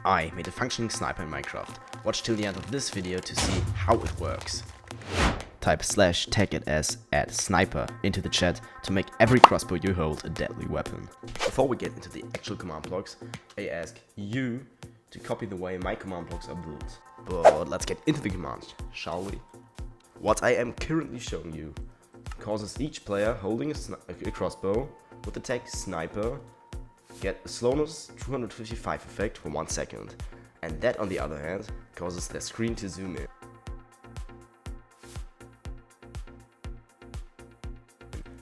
I made a functioning sniper in Minecraft. Watch till the end of this video to see how it works. Type /tag as @sniper into the chat to make every crossbow you hold a deadly weapon. Before we get into the actual command blocks, I ask you to copy the way my command blocks are built. But let's get into the commands, shall we? What I am currently showing you causes each player holding a crossbow with the tag sniper get a slowness 255 effect for 1 second, and that on the other hand causes their screen to zoom in.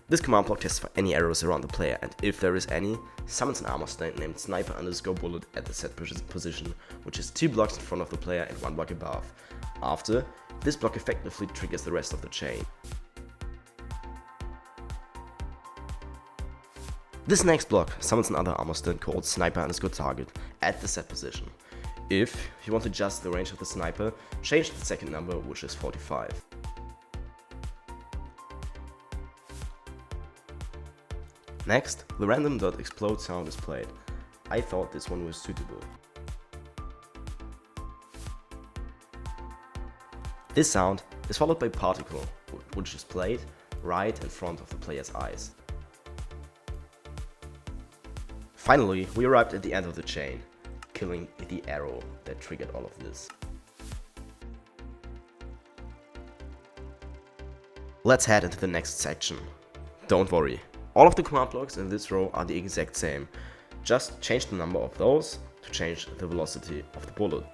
This command block tests for any arrows around the player, and if there is any, summons an armor stand named sniper_bullet at the set position, which is 2 blocks in front of the player and 1 block above. After, this block effectively triggers the rest of the chain. This next block summons another armor stand called sniper_target at the set position. If you want to adjust the range of the sniper, change the second number, which is 45. Next, the random .explode sound is played. I thought this one was suitable. This sound is followed by particle, which is played right in front of the player's eyes. Finally, we arrived at the end of the chain, killing the arrow that triggered all of this. Let's head into the next section. Don't worry, all of the command blocks in this row are the exact same. Just change the number of those to change the velocity of the bullet.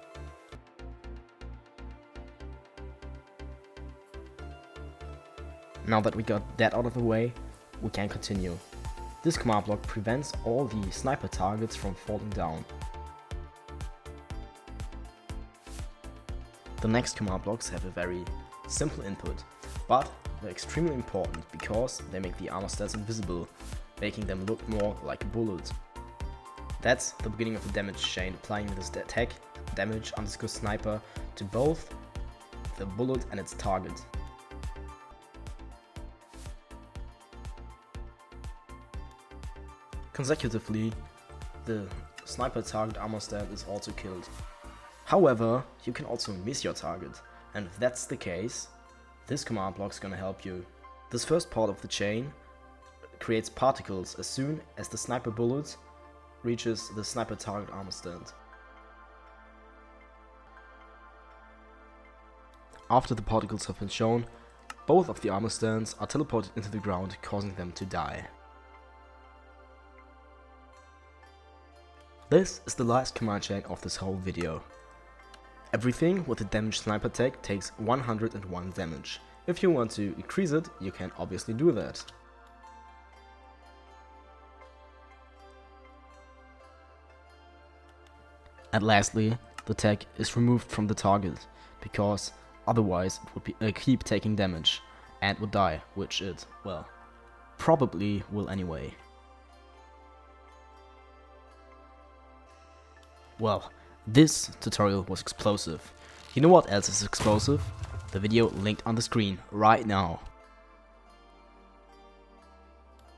Now that we got that out of the way, we can continue. This command block prevents all the sniper targets from falling down. The next command blocks have a very simple input, but they're extremely important because they make the armor stats invisible, making them look more like a bullet. That's the beginning of the damage chain, applying this tag damage_sniper to both the bullet and its target. Consecutively, the sniper target armor stat is also killed. However, you can also miss your target, and if that's the case, this command block is gonna help you. This first part of the chain creates particles as soon as the sniper bullet reaches the sniper target armor stand. After the particles have been shown, both of the armor stands are teleported into the ground, causing them to die. This is the last command chain of this whole video. Everything with the damage sniper tag takes 101 damage. If you want to increase it, you can obviously do that. And lastly, the tag is removed from the target, because otherwise it would keep taking damage and would die, which it, well, probably will anyway. Well, this tutorial was explosive. You know what else is explosive? The video linked on the screen right now.